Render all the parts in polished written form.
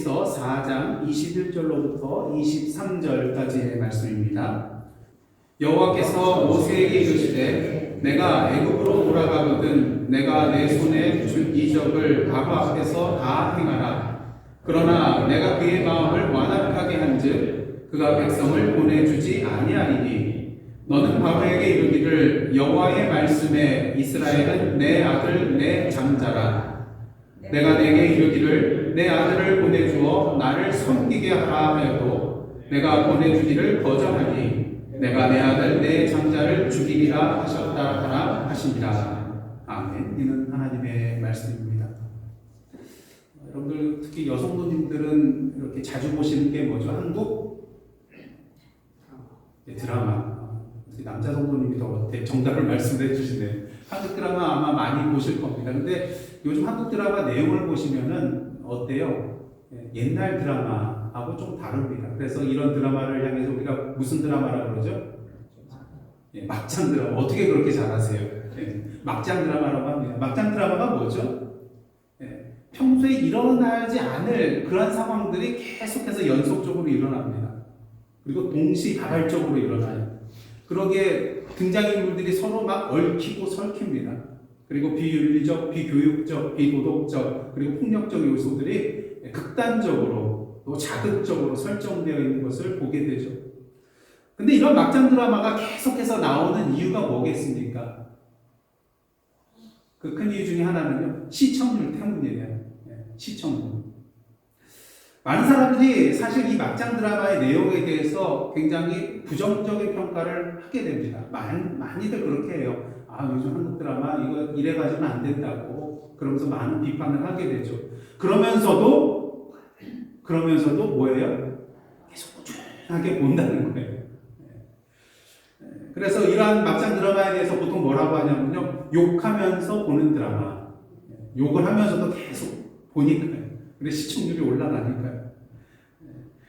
출애굽기서 4장 21절로부터 23절까지의 말씀입니다. 여호와께서 모세에게 이르시되 내가 애굽으로 돌아가거든 내가 내 손에 준 이적을 바로 앞에서 다 행하라. 그러나 내가 그의 마음을 완악하게 한즉 그가 백성을 보내주지 아니하리니 너는 바로에게 이르기를 여호와의 말씀에 이스라엘은 내 아들 내 장자라. 내가 내게 이르기를 내 아들을 보내주어 나를 섬기게 하라 하여도 내가 보내주기를 거절하니 내가 내 아들 내 장자를 죽이리라 하셨다 하라 하시니라. 아멘. 이는 하나님의 말씀입니다. 여러분들 특히 여성분들은 이렇게 자주 보시는 게 뭐죠? 한국 드라마. 남자 성도님이 더 정답을 말씀해 주시네요. 한국 드라마 아마 많이 보실 겁니다. 근데 요즘 한국 드라마 내용을 보시면은 어때요? 옛날 드라마하고 좀 다릅니다. 그래서 이런 드라마를 향해서 우리가 무슨 드라마라고 그러죠? 막장 드라마. 어떻게 그렇게 잘하세요? 막장 드라마라고 합니다. 막장 드라마가 뭐죠? 평소에 일어나지 않을 그런 상황들이 계속해서 연속적으로 일어납니다. 그리고 동시다발적으로 일어나요. 그러기에 등장인물들이 서로 막 얽히고 설킵니다. 그리고 비윤리적, 비교육적, 비도덕적, 그리고 폭력적 요소들이 극단적으로 또 자극적으로 설정되어 있는 것을 보게 되죠. 근데 이런 막장 드라마가 계속해서 나오는 이유가 뭐겠습니까? 그 큰 이유 중에 하나는요, 시청률 때문이에요. 시청률. 많은 사람들이 사실 이 막장 드라마의 내용에 대해서 굉장히 부정적인 평가를 하게 됩니다. 많이들 그렇게 해요. 아, 요즘 한국 드라마 이거 이래가지고는 안 된다고 그러면서 많은 비판을 하게 되죠. 그러면서도 뭐예요? 계속 꾸준하게 본다는 거예요. 그래서 이러한 막장 드라마에 대해서 보통 뭐라고 하냐면요, 욕하면서 보는 드라마. 욕을 하면서도 계속 보니까요. 그래서 시청률이 올라가니까요.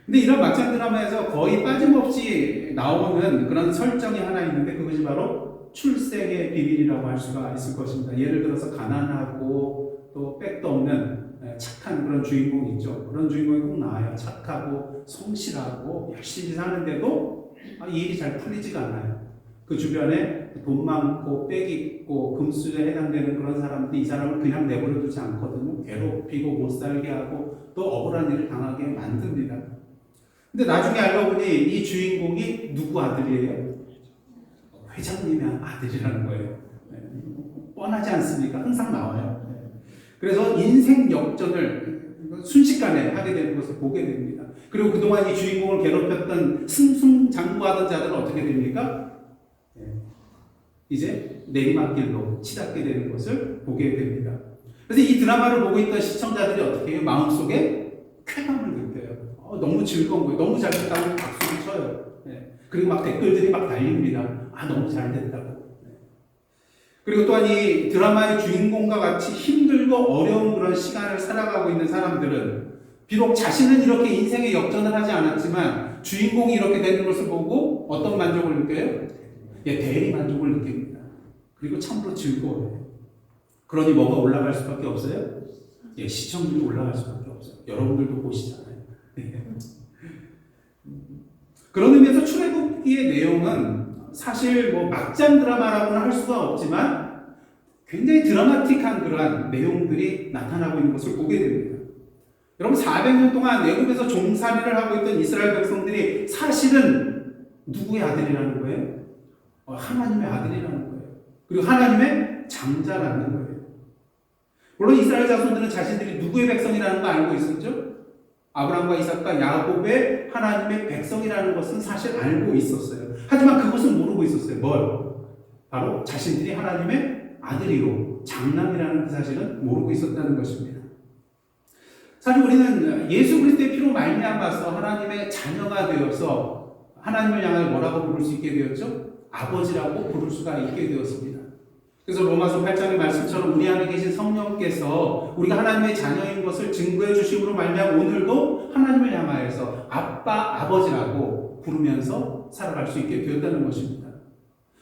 근데 이런 막장 드라마에서 거의 빠짐없이 나오는 그런 설정이 하나 있는데 그것이 바로 출생의 비밀이라고 할 수가 있을 것입니다. 예를 들어서 가난하고 또 백도 없는 착한 그런 주인공이 있죠. 그런 주인공이 꼭 나와요. 착하고 성실하고 열심히 사는데도 이 일이 잘 풀리지가 않아요. 그 주변에 돈 많고 빽 있고 금수저에 해당되는 그런 사람들이 이 사람을 그냥 내버려 두지 않거든요. 괴롭히고 못 살게 하고 또 억울한 일을 당하게 만듭니다. 근데 나중에 알고 보니 이 주인공이 누구 아들이에요? 회장님의 아들이라는 거예요. 뻔하지 않습니까? 항상 나와요. 그래서 인생 역전을 순식간에 하게 되는 것을 보게 됩니다. 그리고 그동안 이 주인공을 괴롭혔던 승승장구하던 자들은 어떻게 됩니까? 이제 내리막길로 치닫게 되는 것을 보게 됩니다. 그래서 이 드라마를 보고 있던 시청자들이 어떻게 해요? 마음속에 쾌감을 느껴요. 너무 즐거운 거예요. 너무 잘 됐다고 박수를 쳐요. 그리고 막 댓글들이 막 달립니다. 너무 잘 됐다고. 그리고 또한 이 드라마의 주인공과 같이 힘들고 어려운 그런 시간을 살아가고 있는 사람들은 비록 자신은 이렇게 인생의 역전을 하지 않았지만 주인공이 이렇게 되는 것을 보고 어떤 만족을 느껴요? 대리 만족을 느낍니다. 그리고 참으로 즐거워요. 그러니 뭐가 올라갈 수밖에 없어요? 시청률이 올라갈 수밖에 없어요. 여러분들도 보시잖아요. 그런 의미에서 출애굽기의 내용은 사실 뭐 막장 드라마라고는 할 수가 없지만 굉장히 드라마틱한 그러한 내용들이 나타나고 있는 것을 보게 됩니다. 여러분 400년 동안 애굽에서 종살이를 하고 있던 이스라엘 백성들이 사실은 누구의 아들이라는 거예요? 하나님의 아들이라는 거예요. 그리고 하나님의 장자라는 거예요. 물론 이스라엘 자손들은 자신들이 누구의 백성이라는 거 알고 있었죠? 아브라함과 이삭과 야곱의 하나님의 백성이라는 것은 사실 알고 있었어요. 하지만 그것은 모르고 있었어요. 뭘? 바로 자신들이 하나님의 아들이고 장남이라는 그 사실은 모르고 있었다는 것입니다. 사실 우리는 예수 그리스도의 피로 말미암아서 하나님의 자녀가 되어서 하나님을 향해 뭐라고 부를 수 있게 되었죠? 아버지라고 부를 수가 있게 되었습니다. 그래서 로마서 8장의 말씀처럼 우리 안에 계신 성령께서 우리가 하나님의 자녀인 것을 증거해 주심으로 말미암아 오늘도 하나님을 향하여서 아빠, 아버지라고 부르면서 살아갈 수 있게 되었다는 것입니다.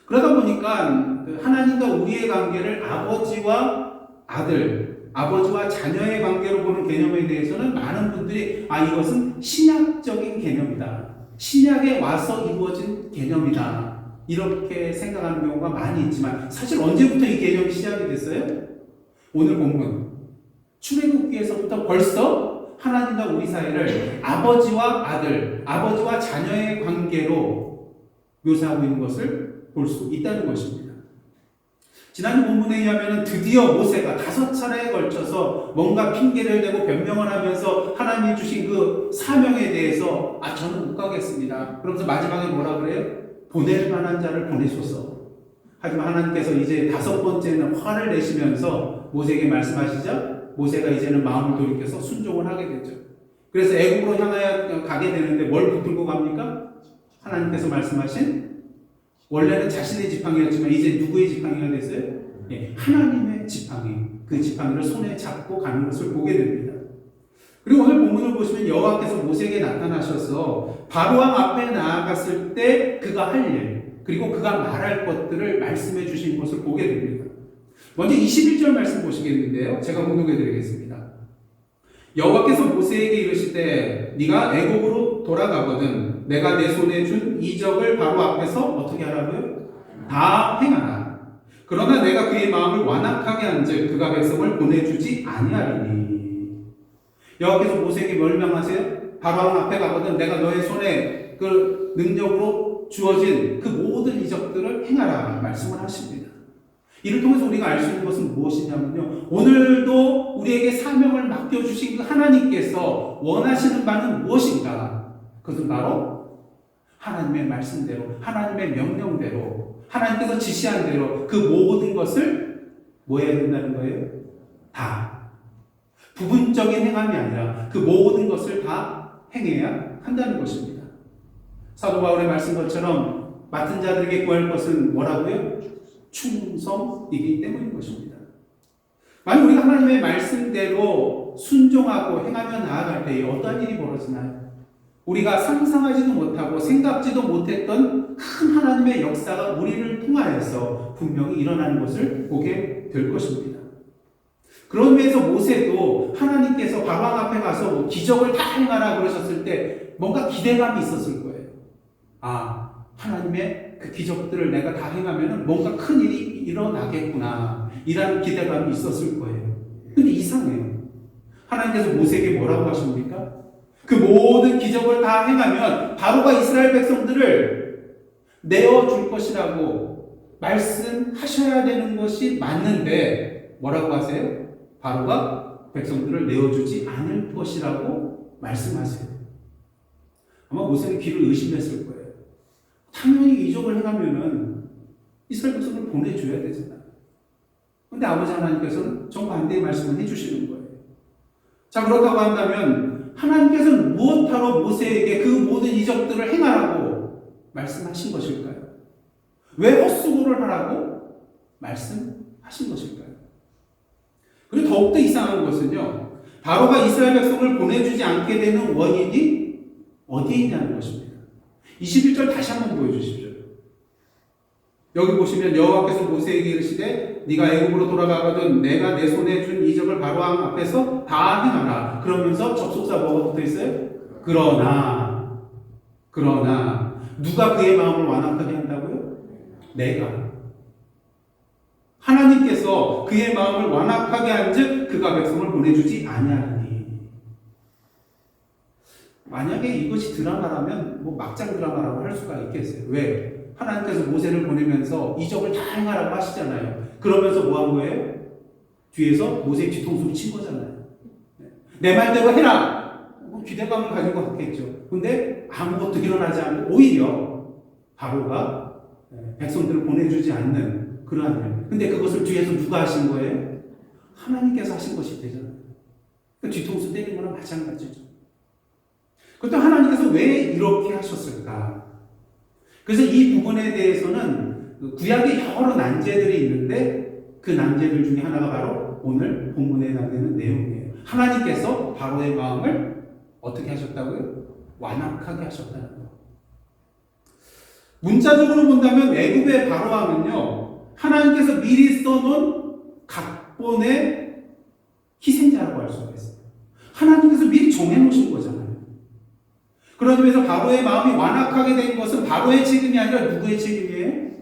그러다 보니까 하나님과 우리의 관계를 아버지와 아들, 아버지와 자녀의 관계로 보는 개념에 대해서는 많은 분들이 이것은 신약적인 개념이다. 신약에 와서 이루어진 개념이다. 이렇게 생각하는 경우가 많이 있지만 사실 언제부터 이 개념이 시작이 됐어요? 오늘 본문 출애굽기에서부터 벌써 하나님과 우리 사이를 아버지와 아들, 아버지와 자녀의 관계로 묘사하고 있는 것을 볼 수 있다는 것입니다. 지난 본문에 의하면 드디어 모세가 5차례에 걸쳐서 뭔가 핑계를 대고 변명을 하면서 하나님이 주신 그 사명에 대해서 저는 못 가겠습니다. 그러면서 마지막에 뭐라 그래요? 보낼 만한 자를 보내소서. 하지만 하나님께서 이제 5번째는 화를 내시면서 모세에게 말씀하시자 모세가 이제는 마음을 돌이켜서 순종을 하게 되죠. 그래서 애국으로 향하여 가게 되는데 뭘 붙들고 갑니까? 하나님께서 말씀하신 원래는 자신의 지팡이였지만 이제 누구의 지팡이가 됐어요? 하나님의 지팡이. 그 지팡이를 손에 잡고 가는 것을 보게 됩니다. 그리고 오늘 본문을 보시면 여호와께서 모세에게 나타나셔서 바로왕 앞에 나아갔을 때 그가 할 일, 그리고 그가 말할 것들을 말씀해 주신 것을 보게 됩니다. 먼저 21절 말씀 보시겠는데요. 제가 공독해 드리겠습니다. 여호와께서 모세에게 이르시되 네가 애굽으로 돌아가거든 내가 내 손에 준 이적을 바로 앞에서 어떻게 하라고요? 다 행하라. 그러나 내가 그의 마음을 완악하게 한즉 그가 백성을 보내주지 아니하리니. 여호와께서 모세에게 뭘 명하세요? 바로왕 앞에 가거든 내가 너의 손에 그 능력으로 주어진 그 모든 이적들을 행하라 말씀을 하십니다. 이를 통해서 우리가 알 수 있는 것은 무엇이냐면요. 오늘도 우리에게 사명을 맡겨주신 그 하나님께서 원하시는 바는 무엇인가? 그것은 바로 하나님의 말씀대로, 하나님의 명령대로, 하나님께서 지시한 대로 그 모든 것을 뭐 해야 된다는 거예요? 다. 부분적인 행함이 아니라 그 모든 것을 다 행해야 한다는 것입니다. 사도 바울의 말씀 것처럼 맡은 자들에게 구할 것은 뭐라고요? 충성이기 때문인 것입니다. 만약 우리가 하나님의 말씀대로 순종하고 행하며 나아갈 때에 어떠한 일이 벌어지나요? 우리가 상상하지도 못하고 생각지도 못했던 큰 하나님의 역사가 우리를 통하여서 분명히 일어나는 것을 보게 될 것입니다. 그런 면에서 모세도 하나님께서 바로왕 앞에 가서 기적을 다 행하라 그러셨을 때 뭔가 기대감이 있었을 거예요. 하나님의 그 기적들을 내가 다 행하면 뭔가 큰 일이 일어나겠구나. 이런 기대감이 있었을 거예요. 근데 이상해요. 하나님께서 모세에게 뭐라고 하십니까? 그 모든 기적을 다 행하면 바로가 이스라엘 백성들을 내어줄 것이라고 말씀하셔야 되는 것이 맞는데 뭐라고 하세요? 바로가 백성들을 내어주지 않을 것이라고 말씀하세요. 아마 모세는 귀를 의심했을 거예요. 당연히 이적을 행하면은 이스라엘 백성을 보내줘야 되잖아. 근데 아버지 하나님께서는 정반대의 말씀을 해주시는 거예요. 자, 그렇다고 한다면 하나님께서는 무엇하러 모세에게 그 모든 이적들을 행하라고 말씀하신 것일까요? 왜 헛수고를 하라고 말씀하신 것일까요? 그리고 더욱더 이상한 것은요, 바로가 이스라엘 백성을 보내주지 않게 되는 원인이 어디에 있냐는 것입니다. 21절 다시 한번 보여주십시오. 여기 보시면 여호와께서 모세에게 이르시되 네가 애굽으로 돌아가거든 내가 내 손에 준 이적을 바로왕 앞에서 다 행하라. 그러면서 접속사 뭐가 붙어 있어요? 그러나 누가 그의 마음을 완악하게 한다고요? 내가. 하나님께서 그의 마음을 완악하게 한즉 그가 백성을 보내주지 아니하리니. 만약에 이것이 드라마라면 막장 드라마라고 할 수가 있겠어요. 왜? 하나님께서 모세를 보내면서 이적을 다 행하라고 하시잖아요. 그러면서 뭐 한 거예요? 뒤에서 모세 뒤통수를 친 거잖아요. 내 말대로 해라! 기대감을 가진 것 같겠죠. 근데 아무것도 일어나지 않고 오히려 바로가 백성들을 보내주지 않는 그러한 일. 근데 그것을 뒤에서 누가 하신 거예요? 하나님께서 하신 것이 되잖아요. 그 뒤통수 때린 거랑 마찬가지죠. 그것도 하나님께서 왜 이렇게 하셨을까? 그래서 이 부분에 대해서는 구약에 여러 난제들이 있는데 그 난제들 중에 하나가 바로 오늘 본문에 해당되는 내용이에요. 하나님께서 바로의 마음을 어떻게 하셨다고요? 완악하게 하셨다는 거. 문자적으로 본다면 애굽의 바로왕은요, 하나님께서 미리 써놓은 각본의 희생자라고 할 수가 있어요. 하나님께서 미리 정해놓으신 거잖아요. 그런 점에서 바로의 마음이 완악하게 된 것은 바로의 책임이 아니라 누구의 책임이에요?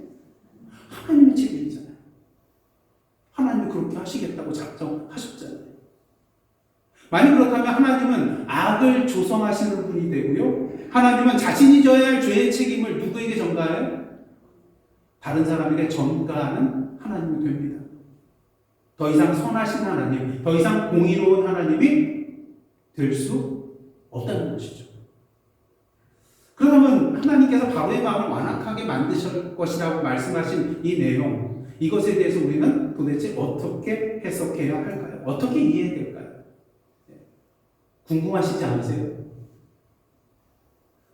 하나님의 책임이잖아요. 하나님이 그렇게 하시겠다고 작정하셨잖아요. 만약 그렇다면 하나님은 악을 조성하시는 분이 되고요. 하나님은 자신이 져야 할 죄의 책임을 누구에게 전가해요? 다른 사람에게 전가하는 하나님이 됩니다. 더 이상 선하신 하나님, 더 이상 공의로운 하나님이 될 수 없다는 것이죠. 그러면 하나님께서 바로의 마음을 완악하게 만드실 것이라고 말씀하신 이 내용, 이것에 대해서 우리는 도대체 어떻게 해석해야 할까요? 어떻게 이해해야 될까요? 궁금하시지 않으세요?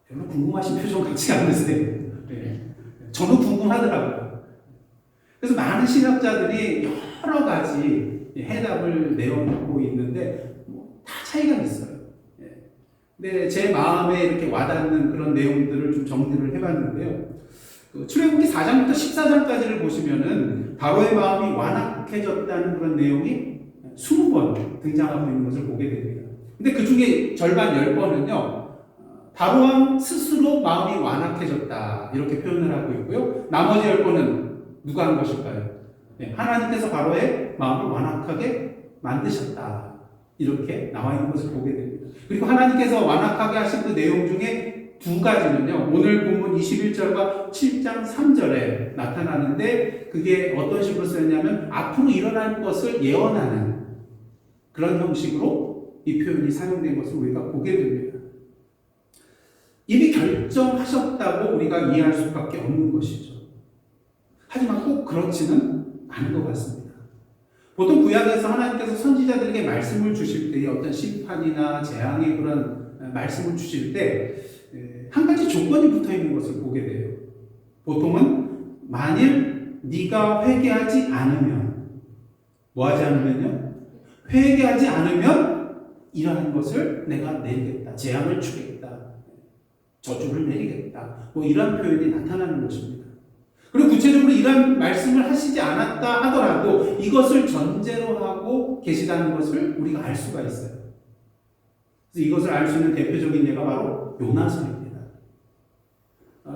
별로 궁금하신 표정 같지 않으세요? 네. 저는 궁금하더라고요. 그래서 많은 신학자들이 여러 가지 해답을 내어놓고 있는데 다 차이가 있어요. 근데 제 마음에 이렇게 와닿는 그런 내용들을 좀 정리를 해봤는데요. 출애굽기 4장부터 14장까지를 보시면은 바로의 마음이 완악해졌다는 그런 내용이 20번 등장하고 있는 것을 보게 됩니다. 근데 그 중에 절반 10번은요, 바로 왕 스스로 마음이 완악해졌다 이렇게 표현을 하고 있고요. 나머지 10번은 누가 한 것일까요? 하나님께서 바로의 마음을 완악하게 만드셨다 이렇게 나와 있는 것을 보게 됩니다. 그리고 하나님께서 완악하게 하신 그 내용 중에 두 가지는요, 오늘 본문 21절과 7장 3절에 나타나는데 그게 어떤 식으로 쓰였냐면 앞으로 일어날 것을 예언하는 그런 형식으로 이 표현이 사용된 것을 우리가 보게 됩니다. 이미 결정하셨다고 우리가 이해할 수밖에 없는 것이죠. 하지만 꼭 그렇지는 않은 것 같습니다. 보통 구약에서 하나님께서 선지자들에게 말씀을 주실 때 어떤 심판이나 재앙의 그런 말씀을 주실 때 한 가지 조건이 붙어 있는 것을 보게 돼요. 보통은 만일 네가 회개하지 않으면, 뭐 하지 않으면요? 회개하지 않으면 이러한 것을 내가 내리겠다. 재앙을 주겠다. 저주를 내리겠다. 뭐 이런 표현이 나타나는 것입니다. 그리고 구체적으로 이런 말씀을 하시지 않았다 하더라도 이것을 전제로 하고 계시다는 것을 우리가 알 수가 있어요. 그래서 이것을 알 수 있는 대표적인 예가 바로 요나서입니다.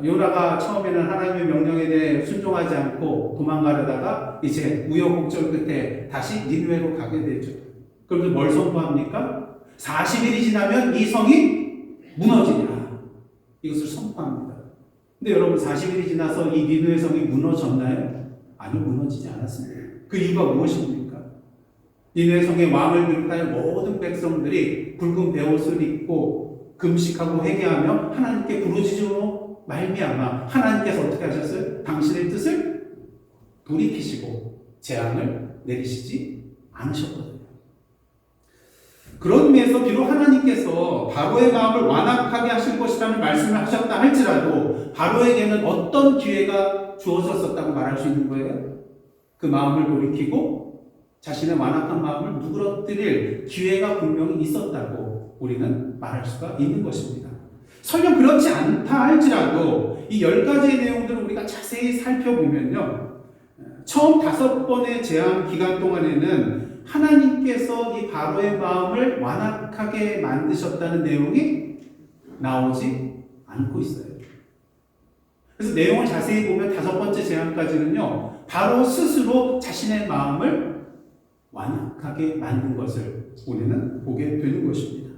요나가 처음에는 하나님의 명령에 대해 순종하지 않고 도망가려다가 이제 우여곡절 끝에 다시 니느웨로 가게 되죠. 그럼 뭘 선포합니까? 40일이 지나면 이 성이 무너지리라. 이것을 선포합니다. 근데 여러분 40일이 지나서 이 니느웨 성이 무너졌나요? 아니요, 무너지지 않았습니다. 그 이유가 무엇입니까? 니느웨 성의 왕을 비롯하여 모든 백성들이 붉은 베옷을 입고 금식하고 회개하며 하나님께 부르짖음으로 말미암아 하나님께서 어떻게 하셨어요? 당신의 뜻을 돌이키시고 재앙을 내리시지 않으셨거든요. 그런 의미에서 비록 하나님께서 바로의 마음을 완악하게 하실 것이라는 말씀을 하셨다 할지라도 바로에게는 어떤 기회가 주어졌었다고 말할 수 있는 거예요? 그 마음을 돌이키고 자신의 완악한 마음을 누그러뜨릴 기회가 분명히 있었다고 우리는 말할 수가 있는 것입니다. 설령 그렇지 않다 할지라도 이 10가지의 내용들을 우리가 자세히 살펴보면요, 처음 5번의 재앙 기간 동안에는 하나님께서 이 바로의 마음을 완악하게 만드셨다는 내용이 나오지 않고 있어요. 그래서 내용을 자세히 보면 5번째 재앙까지는요, 바로 스스로 자신의 마음을 완악하게 만든 것을 우리는 보게 되는 것입니다.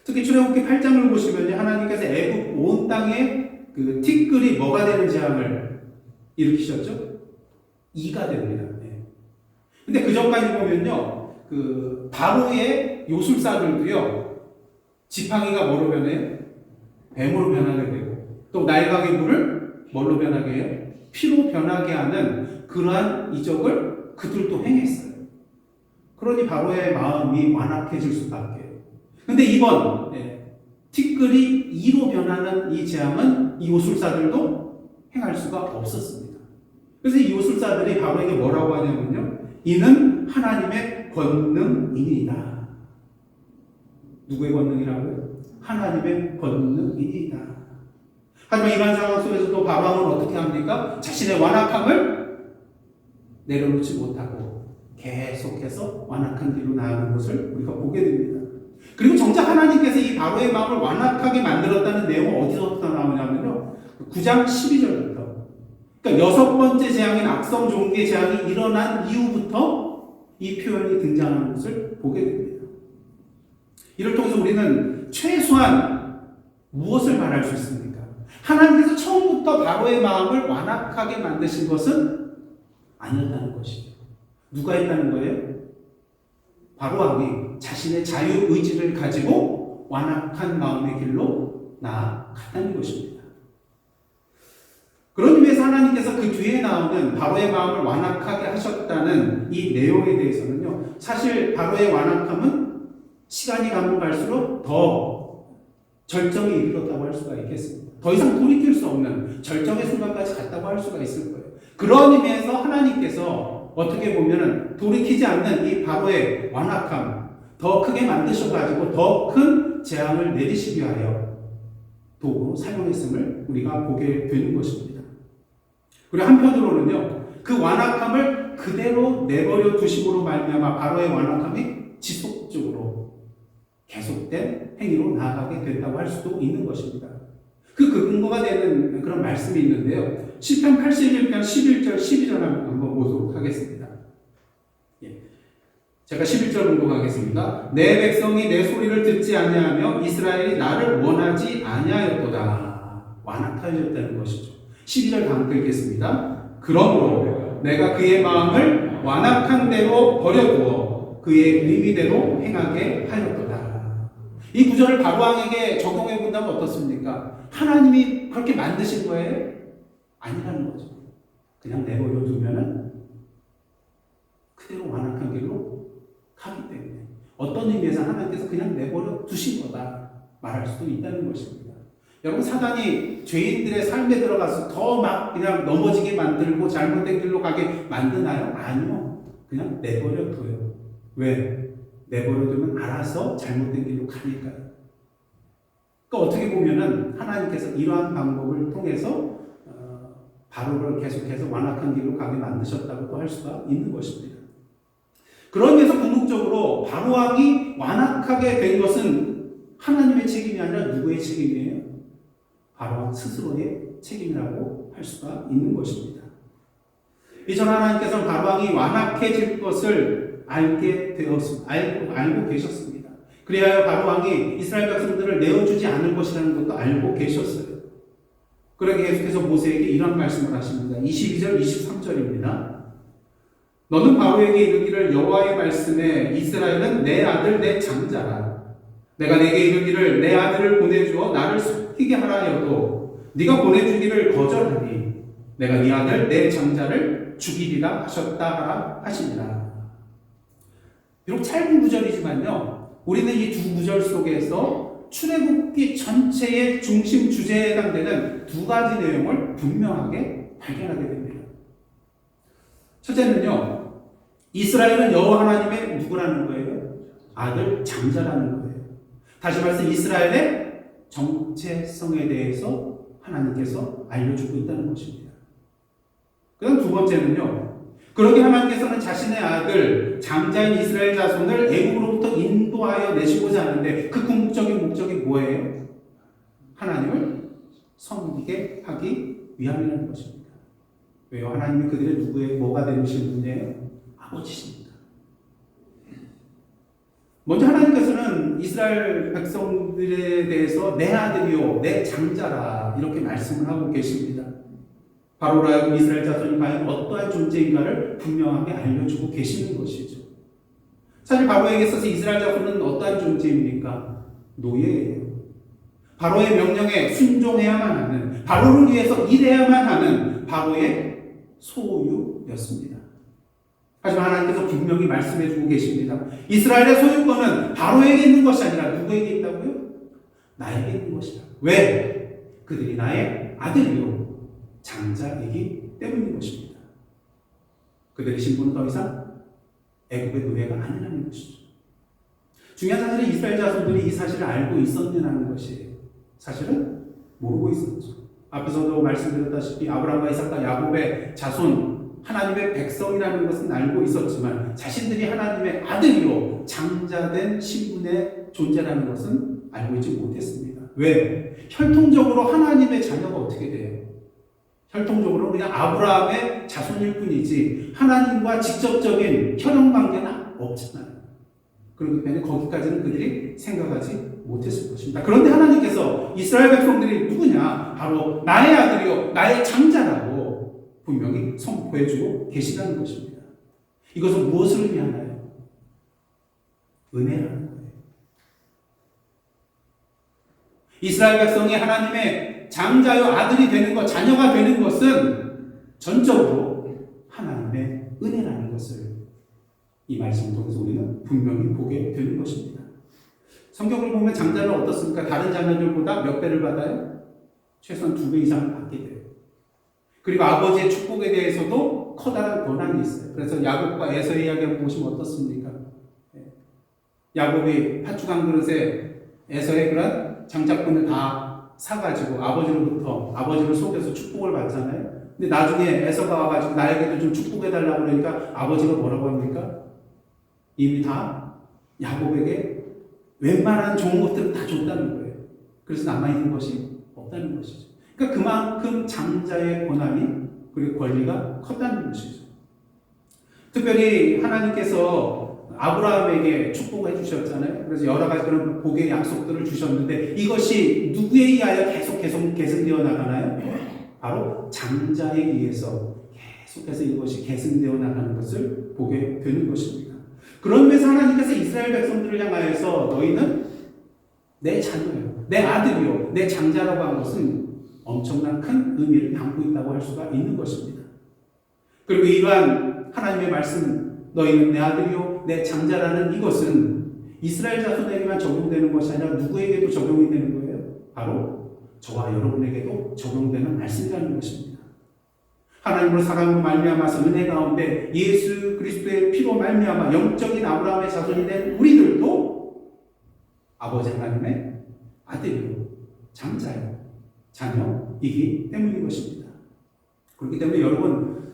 특히 출애굽기 8장을 보시면 하나님께서 애굽 온 땅에 그 티끌이 뭐가 되는 재앙을 일으키셨죠? 이가 됩니다. 근데 그 전까지 보면요, 그 바로의 요술사들도요, 지팡이가 뭐로 변해요? 뱀으로 변하게 되고, 또 나일강의 물을 뭘로 변하게 해요? 피로 변하게 하는 그러한 이적을 그들도 행했어요. 그러니 바로의 마음이 완악해질 수밖에. 근데 이번 티끌이 이로 변하는 이 재앙은 이 요술사들도 행할 수가 없었습니다. 그래서 이 요술사들이 바로에게 뭐라고 하냐면요, 이는 하나님의 권능이니이다. 누구의 권능이라고요? 하나님의 권능이니이다. 하지만 이러한 상황 속에서도 바로는 어떻게 합니까? 자신의 완악함을 내려놓지 못하고 계속해서 완악한 길로 나아가는 것을 우리가 보게 됩니다. 그리고 정작 하나님께서 이 바로의 마음을 완악하게 만들었다는 내용은 어디서부터 나오냐면요. 9장 12절부터. 그러니까 6번째 재앙인 악성 종기의 재앙이 일어난 이후부터 이 표현이 등장하는 것을 보게 됩니다. 이를 통해서 우리는 최소한 무엇을 말할 수 있습니까? 하나님께서 처음부터 바로의 마음을 완악하게 만드신 것은 아니었다는 것이죠. 누가 했다는 거예요? 바로 왕이 자신의 자유의지를 가지고 완악한 마음의 길로 나아갔다는 것입니다. 그런 의미에서 하나님께서 그 뒤에 나오는 바로의 마음을 완악하게 하셨다는 이 내용에 대해서는요, 사실 바로의 완악함은 시간이 가면 갈수록 더 절정에 이르렀다고 할 수가 있겠습니다. 더 이상 돌이킬 수 없는 절정의 순간까지 갔다고 할 수가 있을 거예요. 그런 의미에서 하나님께서 어떻게 보면은 돌이키지 않는 이 바로의 완악함 더 크게 만드셔가지고 더 큰 재앙을 내리시기 위하여 도구로 사용했음을 우리가 보게 되는 것입니다. 그리고 한편으로는요, 그 완악함을 그대로 내버려 두심으로 말미암아 바로의 완악함이 지속적으로 계속된 행위로 나아가게 된다고 할 수도 있는 것입니다. 그 근거가 되는 그런 말씀이 있는데요. 시편 81편 11절 12절 한번 보도록 하겠습니다. 제가 11절 공독하겠습니다. 내 백성이 내 소리를 듣지 아니하며 이스라엘이 나를 원하지 아니하였도다. 완악하였다는 것이죠. 12절 다음 읽겠습니다. 그러므로 내가 그의 마음을 완악한 대로 버려두어 그의 의미대로 행하게 하였도다. 이 구절을 바로왕에게 적용해 본다면 어떻습니까? 하나님이 그렇게 만드신 거예요? 아니라는 거죠. 그냥 내버려 두면은 그대로 완악한 길로 가기 때문에 어떤 의미에서 하나님께서 그냥 내버려 두신 거다 말할 수도 있다는 것입니다. 여러분, 사단이 죄인들의 삶에 들어가서 더 막 그냥 넘어지게 만들고 잘못된 길로 가게 만드나요? 아니요. 그냥 내버려 둬요. 왜? 내버려 두면 알아서 잘못된 길로 가니까요. 그러니까 어떻게 보면은 하나님께서 이러한 방법을 통해서 바로를 계속해서 완악한 길로 가게 만드셨다고 할 수가 있는 것입니다. 그런 면에서 궁극적으로 바로 왕이 완악하게 된 것은 하나님의 책임이 아니라 누구의 책임이에요? 바로 왕 스스로의 책임이라고 할 수가 있는 것입니다. 이전 하나님께서는 바로 왕이 완악해질 것을 알고 계셨습니다. 그래야 바로 왕이 이스라엘 백성들을 내어주지 않을 것이라는 것도 알고 계셨어요. 그러게 계속해서 모세에게 이런 말씀을 하십니다. 22절, 23절입니다. 너는 바로에게 이르기를 여호와의 말씀에 이스라엘은 내 아들 내 장자라. 내가 내게 이르기를 내 아들을 보내주어 나를 속이게 하라 하여도 네가 보내주기를 거절하니 내가 네 아들 내 장자를 죽이리라 하셨다 하라 하시니라. 비록 짧은 구절이지만요, 우리는 이 두 구절 속에서 출애굽기 전체의 중심 주제에 해당되는 두 가지 내용을 분명하게 발견하게 됩니다. 첫째는요, 이스라엘은 여호와 하나님의 누구라는 거예요? 아들 장자라는 거예요. 다시 말해서 이스라엘의 정체성에 대해서 하나님께서 알려주고 있다는 것입니다. 그 다음 두 번째는요, 그러게 하나님께서는 자신의 아들 장자인 이스라엘 자손을 애국으로부터 인도하여 내시고자 하는데 그 궁극적인 목적이 뭐예요? 하나님을 섬기게 하기 위함이라는 것입니다. 왜요? 하나님이 그들의 누구의 뭐가 되시는 분이에요? 아버지십니다. 먼저 하나님께서는 이스라엘 백성들에 대해서 내 아들이요 내 장자라 이렇게 말씀을 하고 계십니다. 바로로 하여금 이스라엘 자손이 과연 어떠한 존재인가를 분명하게 알려주고 계시는 것이죠. 사실 바로에게 있어서 이스라엘 자손은 어떠한 존재입니까? 노예예요. 바로의 명령에 순종해야만 하는, 바로를 위해서 일해야만 하는 바로의 소유였습니다. 하지만 하나님께서 분명히 말씀해주고 계십니다. 이스라엘의 소유권은 바로에게 있는 것이 아니라 누구에게 있다고요? 나에게 있는 것이다. 왜? 그들이 나의 아들이요 장자이기 때문인 것입니다. 그들의 신분은 더 이상 애굽의 노예가 아니라는 것이죠. 중요한 사실은 이스라엘 자손들이 이 사실을 알고 있었느냐는 것이에요. 사실은 모르고 있었죠. 앞에서도 말씀드렸다시피 아브라함과 이삭과 야곱의 자손 하나님의 백성이라는 것은 알고 있었지만 자신들이 하나님의 아들이요 장자된 신분의 존재라는 것은 알고 있지 못했습니다. 왜? 혈통적으로 하나님의 자녀가 어떻게 돼요? 혈통적으로 그냥 아브라함의 자손일 뿐이지 하나님과 직접적인 혈연관계는 없잖아요. 그렇기 때문에 거기까지는 그들이 생각하지 못했을 것입니다. 그런데 하나님께서 이스라엘 백성들이 누구냐? 바로 나의 아들이요 나의 장자라고 분명히 선포해주고 계시다는 것입니다. 이것은 무엇을 의미하나요? 은혜라는 거예요. 이스라엘 백성이 하나님의 장자요 아들이 되는 것, 자녀가 되는 것은 전적으로 하나님의 은혜라는 것을 이 말씀을 통해서 우리는 분명히 보게 되는 것입니다. 성경을 보면 장자는 어떻습니까? 다른 자녀들보다 몇 배를 받아요? 최소한 2배 이상을 받게 돼요. 그리고 아버지의 축복에 대해서도 커다란 권한이 있어요. 그래서 야곱과 에서의 이야기를 보시면 어떻습니까? 야곱이 팥죽 한 그릇에 에서의 그런 장작분을 다 사가지고 아버지로부터 아버지를 속여서 축복을 받잖아요. 근데 나중에 에서가 와가지고 나에게도 좀 축복해달라고 그러니까 아버지가 뭐라고 합니까? 이미 다 야곱에게 웬만한 좋은 것들을 다 줬다는 거예요. 그래서 남아있는 것이 없다는 것이죠. 그러니까 그만큼 장자의 권한이 그리고 권리가 컸다는 것이죠. 특별히 하나님께서 아브라함에게 축복을 해주셨잖아요. 그래서 여러 가지 그런 복의 약속들을 주셨는데 이것이 누구에 의하여 계속 계승되어 나가나요? 바로 장자에 의해서 계속해서 이것이 계승되어 나가는 것을 보게 되는 것입니다. 그런 면에서 하나님께서 이스라엘 백성들을 향하여서 너희는 내 자녀요, 내 아들이요, 내 장자라고 한 것은 엄청난 큰 의미를 담고 있다고 할 수가 있는 것입니다. 그리고 이러한 하나님의 말씀, 너희는 내 아들이요, 내 장자라는 이것은 이스라엘 자손에게만 적용되는 것이 아니라 누구에게도 적용이 되는 거예요. 바로 저와 여러분에게도 적용되는 말씀이라는 것입니다. 하나님으로 사랑으로 말미암아서 은혜 가운데 예수 그리스도의 피로 말미암아 영적인 아브라함의 자손이 된 우리들도 아버지 하나님의 아들이요, 장자요, 자녀이기 때문인 것입니다. 그렇기 때문에 여러분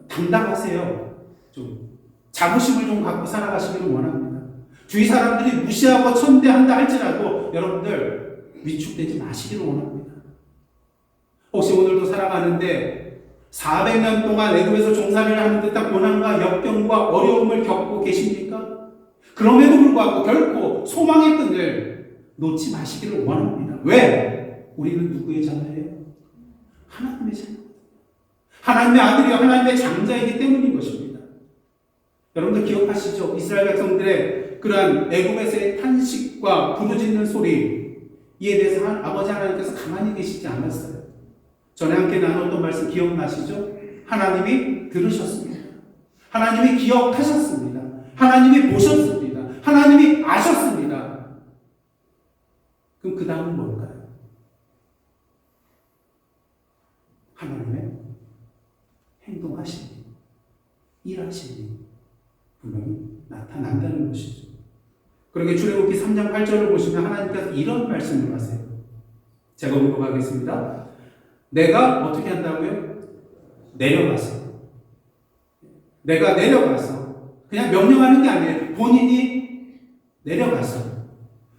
당당하세요. 좀 자부심을 좀 갖고 살아가시기를 원합니다. 주위 사람들이 무시하고 천대한다 할지라도 여러분들 위축되지 마시기를 원합니다. 혹시 오늘도 살아가는데 400년 동안 애굽에서 종살이를 하는 듯한 고난과 역경과 어려움을 겪고 계십니까? 그럼에도 불구하고 결코 소망의 끈을 놓지 마시기를 원합니다. 왜? 우리는 누구의 자녀예요? 하나님의 자녀. 하나님의 아들이요 하나님의 장자이기 때문인 것입니다. 여러분들 기억하시죠? 이스라엘 백성들의 그러한 애굽에서의 탄식과 부르짖는 소리, 이에 대해서 아버지 하나님께서 가만히 계시지 않았어요. 전에 함께 나눴던 말씀 기억나시죠? 하나님이 들으셨습니다. 하나님이 기억하셨습니다. 하나님이 보셨습니다. 하나님이 아셨습니다. 그럼 그 다음은 뭘까요? 하나님의 행동하심이, 일하심이 분명히 나타난다는 것이죠. 그러게 출애굽기 3장 8절을 보시면 하나님께서 이런 말씀을 하세요. 제가 읽어가겠습니다. 내가 어떻게 한다고요? 내려가서. 내가 내려가서. 그냥 명령하는 게 아니에요. 본인이 내려가서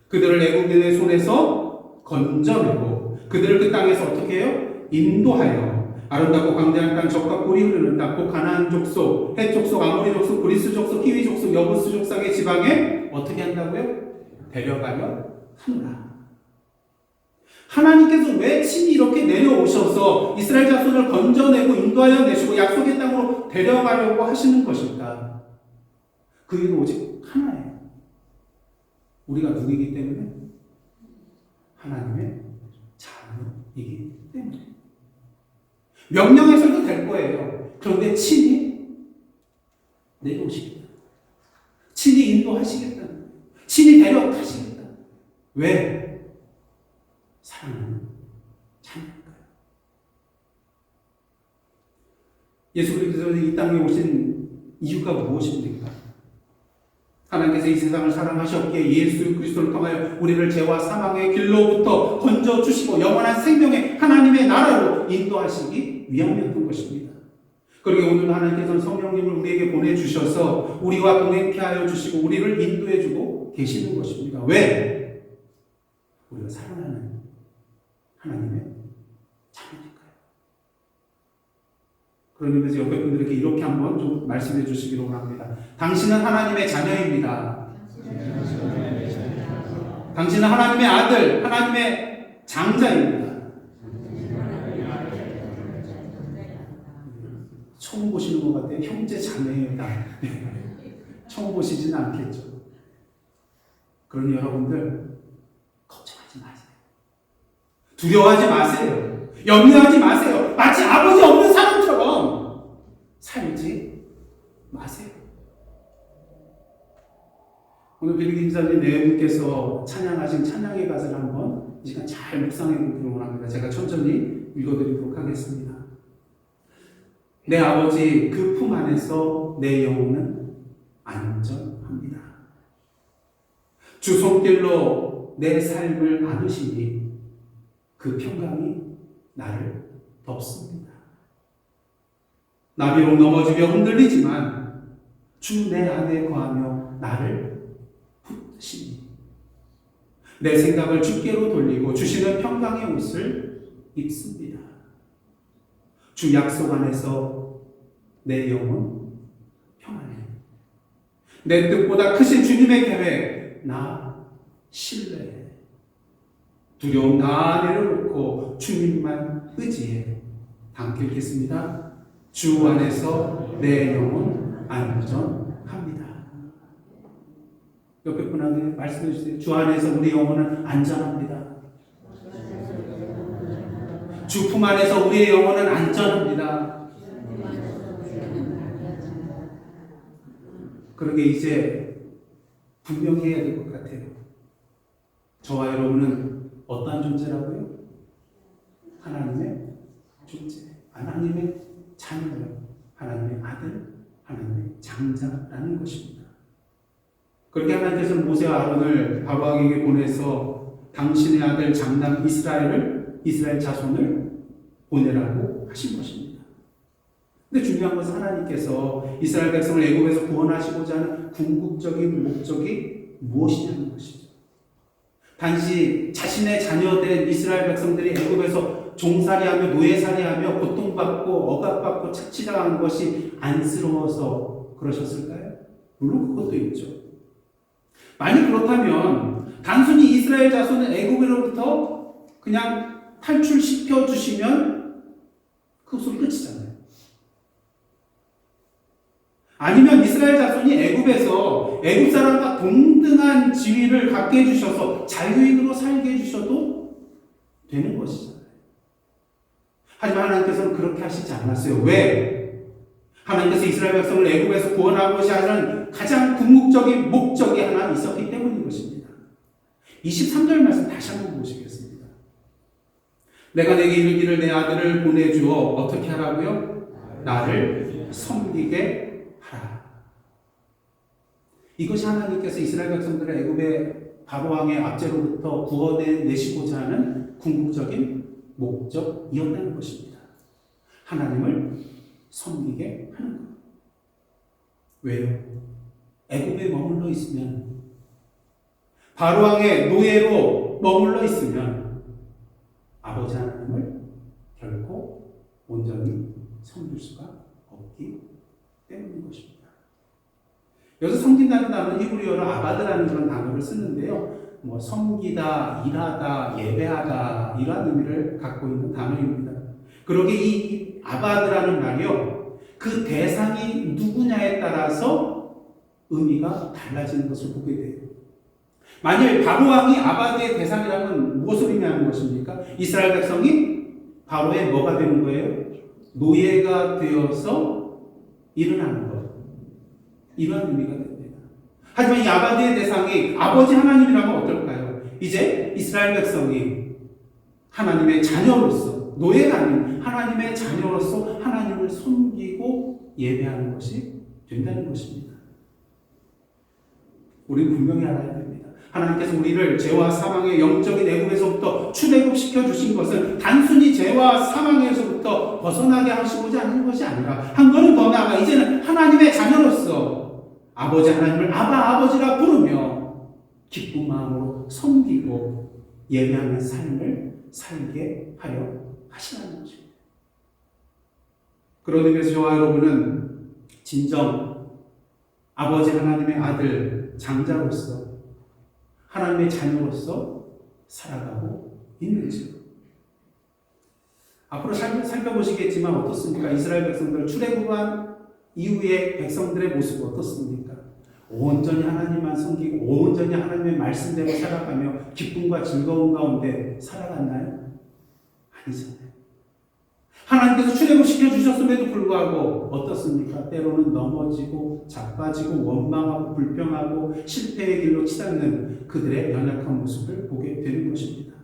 그들을 애국인의 손에서 건져내고 그들을 그 땅에서 어떻게 해요? 인도하여 아름답고 광대한 땅, 적과 꿀이 흐르는 땅, 곧 가나안 족속, 헷 족속, 아모리 족속, 그리스 족속, 히위 족속, 여부스 족속의 지방에 어떻게 한다고요? 데려가려 하노라. 하나님께서 왜 친히 이렇게 내려오셔서 이스라엘 자손을 건져내고 인도하여 내시고 약속의 땅으로 데려가려고 하시는 것일까? 그 이유는 오직 하나예요. 우리가 누구이기 때문에? 하나님의 자녀이기 때문에. 명령해서도 될 거예요. 그런데 친히 내려오시겠다. 친히 인도하시겠다. 친히 데려가시겠다. 왜? 사랑하는 자녀일까요? 예수 그리스도는 이 땅에 오신 이유가 무엇입니까? 하나님께서 이 세상을 사랑하셨기에 예수 그리스도를 통하여 우리를 죄와 사망의 길로부터 건져주시고 영원한 생명의 하나님의 나라로 인도하시기 위함이었던 것입니다. 그러게 오늘 하나님께서는 성령님을 우리에게 보내주셔서 우리와 동행케 하여 주시고 우리를 인도해 주고 계시는 것입니다. 왜? 우리가 사랑하는 하나님의 자녀니까요. 그런 의미에서 옆에 분들에게 이렇게 한번 좀 말씀해 주시기로 합니다. 당신은 하나님의 자녀입니다. 당신은 하나님의 아들, 하나님의 장자입니다. 처음 보시는 것 같아요. 형제 자매다. 처음 보시지는 않겠죠. 그러니 여러분들 걱정하지 마세요. 두려워하지 마세요. 염려하지 마세요. 마치 아버지 없는 사람처럼 살지 마세요. 오늘 빌기 기자님 네 분께서 찬양하신 찬양의 가사를 한번 이 시간 잘 묵상해 보도록 합니다. 제가 천천히 읽어드리도록 하겠습니다. 내 아버지 그 품 안에서 내 영혼은 안전합니다. 주 손길로 내 삶을 안으시니 그 평강이 나를 덮습니다. 나비로 넘어지며 흔들리지만 주 내 안에 거하며 나를 붙드시니 내 생각을 주께로 돌리고 주시는 평강의 옷을 입습니다. 주 약속 안에서 내 영혼 평안해. 내 뜻보다 크신 주님의 계획 나 신뢰해. 두려움 다 내려놓고 주님만 의지해. 함께 읽겠습니다. 주 안에서 내 영혼 안전합니다. 옆에 분에게 말씀해 주세요. 주 안에서 우리 영혼은 안전합니다. 주 품 안에서 우리의 영혼은 안전합니다. 그러게 이제 분명히 해야 될 것 같아요. 저와 여러분은 어떠한 존재라고요? 하나님의 존재, 하나님의 자녀요, 하나님의 아들, 하나님의 장자라는 것입니다. 그렇게 하나님께서는 모세와 아론을 바로왕에게 보내서 당신의 아들 장남 이스라엘 자손을 보내라고 하신 것입니다. 근데 중요한 것은 하나님께서 이스라엘 백성을 애굽에서 구원하시고자 하는 궁극적인 목적이 무엇이냐는 것이죠. 단지 자신의 자녀된 이스라엘 백성들이 애굽에서 종살이하며 노예살이하며 고통받고 억압받고 착취당하는 것이 안쓰러워서 그러셨을까요? 물론 그것도 있죠. 만약 그렇다면 단순히 이스라엘 자손은 애굽으로부터 그냥 탈출시켜 주시면 그것으로 끝이잖아요. 아니면 이스라엘 자손이 애굽에서 애굽 사람과 동등한 지위를 갖게 해주셔서 자유인으로 살게 해주셔도 되는 것이잖아요. 하지만 하나님께서는 그렇게 하시지 않았어요. 왜? 하나님께서 이스라엘 백성을 애굽에서 구원하고자 하는 가장 궁극적인 목적이 하나 있었기 때문인 것입니다. 23절 말씀 다시 한번 보시겠습니다. 내가 내게 이르기를 내 아들을 보내주어 어떻게 하라고요? 나를 섬기게 하라. 이것이 하나님께서 이스라엘 백성들을 애굽의 바로왕의 압제로부터 구원해내시고자 하는 궁극적인 목적이었다는 것입니다. 하나님을 섬기게 하는 것. 왜요? 애굽에 머물러 있으면, 바로왕의 노예로 머물러 있으면 아버지 하나님을 결코 온전히 섬길 수가 없기 때문인 것입니다. 여기서 섬긴다는 단어는 히브리어로 아바드라는 그런 단어를 쓰는데요. 섬기다, 일하다, 예배하다 이런 의미를 갖고 있는 단어입니다. 그러게 이 아바드라는 말이요, 그 대상이 누구냐에 따라서 의미가 달라지는 것을 보게 돼요. 만일 바로왕이 아바드의 대상이라면 무엇을 의미하는 것입니까? 이스라엘 백성이 바로의 뭐가 되는 거예요? 노예가 되어서 일어나는 것. 이런 의미가 됩니다. 하지만 이 아바드의 대상이 아버지 하나님이라면 어떨까요? 이제 이스라엘 백성이 하나님의 자녀로서, 노예가 아닌 하나님의 자녀로서 하나님을 섬기고 예배하는 것이 된다는 것입니다. 우리는 분명히 알아야 됩니다. 하나님께서 우리를 죄와 사망의 영적인 애굽에서부터 출애굽시켜 주신 것은 단순히 죄와 사망에서부터 것으로부터 벗어나게 하시고자 하는 것이 아니라 한 걸음 더 나아가 이제는 하나님의 자녀로서 아버지 하나님을 아버지라 부르며 기쁜 마음으로 섬기고 예배하는 삶을 살게 하려 하시라는 것입니다. 그런 의미에서 저와 여러분은 진정 아버지 하나님의 아들 장자로서 하나님의 자녀로서 살아가고 있는지 앞으로 살펴보시겠지만 어떻습니까? 이스라엘 백성들 출애굽한 이후의 백성들의 모습은 어떻습니까? 온전히 하나님만 섬기고 온전히 하나님의 말씀대로 살아가며 기쁨과 즐거움 가운데 살아갔나요? 아니잖아요. 하나님께서 출애굽시켜 주셨음에도 불구하고 어떻습니까? 때로는 넘어지고 자빠지고 원망하고 불평하고 실패의 길로 치닫는 그들의 연약한 모습을 보게 되는 것입니다.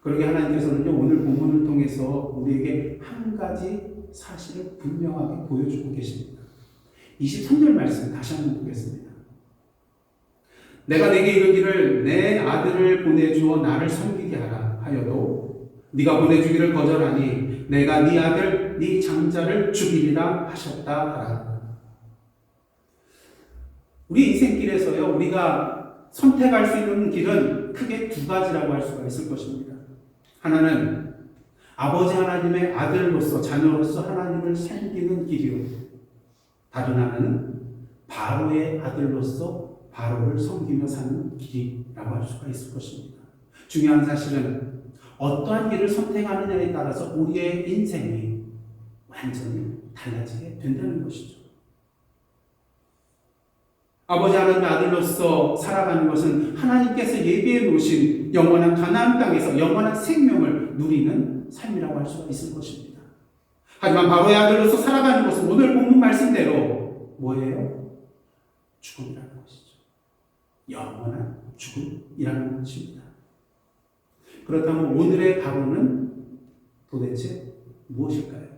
그러게 하나님께서는요, 오늘 본문을 통해서 우리에게 한 가지 사실을 분명하게 보여주고 계십니다. 23절 말씀 다시 한번 보겠습니다. 내가 내게 이르기를 내 아들을 보내주어 나를 섬기게 하라 하여도 네가 보내주기를 거절하니 내가 네 아들 네 장자를 죽이리라 하셨다 하라. 우리 인생길에서요, 우리가 선택할 수 있는 길은 크게 두 가지라고 할 수가 있을 것입니다. 하나는 아버지 하나님의 아들로서 자녀로서 하나님을 섬기는 길이요, 다른 하나는 바로의 아들로서 바로를 섬기며 사는 길이라고 할 수가 있을 것입니다. 중요한 사실은 어떠한 길을 선택하느냐에 따라서 우리의 인생이 완전히 달라지게 된다는 것이죠. 아버지 하나님의 아들로서 살아가는 것은 하나님께서 예비해 놓으신 영원한 가나안 땅에서 영원한 생명을 누리는 삶이라고 할 수가 있을 것입니다. 하지만 바로의 아들로서 살아가는 것은 오늘 본문 말씀대로 뭐예요? 죽음이라는 것이죠. 영원한 죽음이라는 것입니다. 그렇다면 오늘의 바로는 도대체 무엇일까요?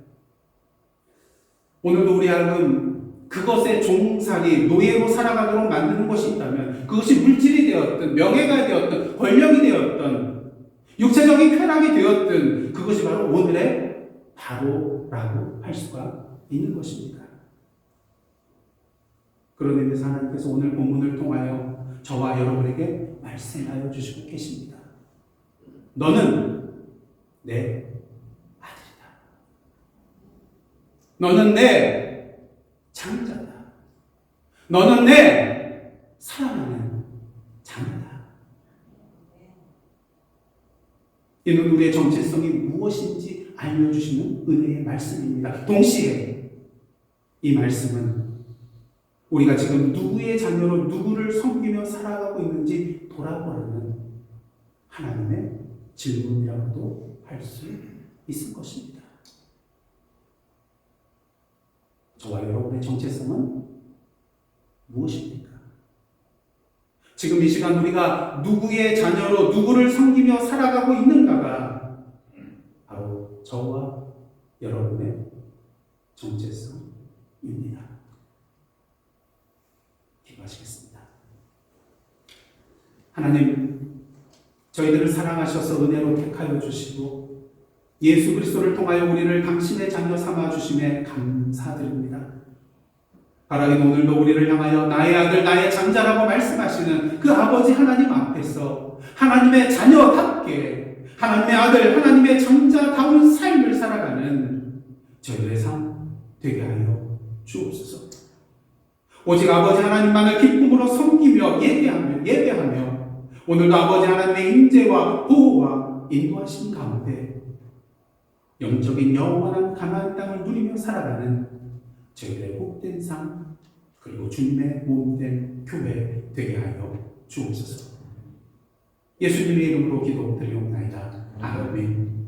오늘도 우리 하여금 그것의 종살이 노예로 살아가도록 만드는 것이 있다면 그것이 물질이 되었든 명예가 되었든 권력이 되었든 육체적인 쾌락이 되었든 그것이 바로 오늘의 바로라고 할 수가 있는 것입니다. 그런 의미에서 하나님께서 오늘 본문을 통하여 저와 여러분에게 말씀하여 주시고 계십니다. 너는 내 아들이다. 너는 내 장자다. 너는 내 사랑하는 자녀다. 이는 우리의 정체성이 무엇인지 알려주시는 은혜의 말씀입니다. 동시에 이 말씀은 우리가 지금 누구의 자녀로 누구를 섬기며 살아가고 있는지 돌아보라는 하나님의 질문이라고도 할 수 있을 것입니다. 저와 여러분의 정체성은 무엇입니까? 지금 이 시간 우리가 누구의 자녀로 누구를 섬기며 살아가고 있는가가 바로 저와 여러분의 정체성입니다. 기도하시겠습니다. 하나님, 저희들을 사랑하셔서 은혜로 택하여 주시고 예수 그리스도를 통하여 우리를 당신의 자녀 삼아 주심에 감사드립니다. 바라기는 오늘도 우리를 향하여 나의 아들 나의 장자라고 말씀하시는 그 아버지 하나님 앞에서 하나님의 자녀답게 하나님의 아들 하나님의 장자다운 삶을 살아가는 저희들의 삶 되게 하여 주옵소서. 오직 아버지 하나님만을 기쁨으로 섬기며 예배하며 오늘도 아버지 하나님의 임재와 보호와 인도하신 가운데 영적인 영원한 가나안 땅을 누리며 살아가는 저희들의 복된 삶 그리고 주님의 몸된 교회 되게 하여 주옵소서. 예수님의 이름으로 기도드리옵나이다. 아멘.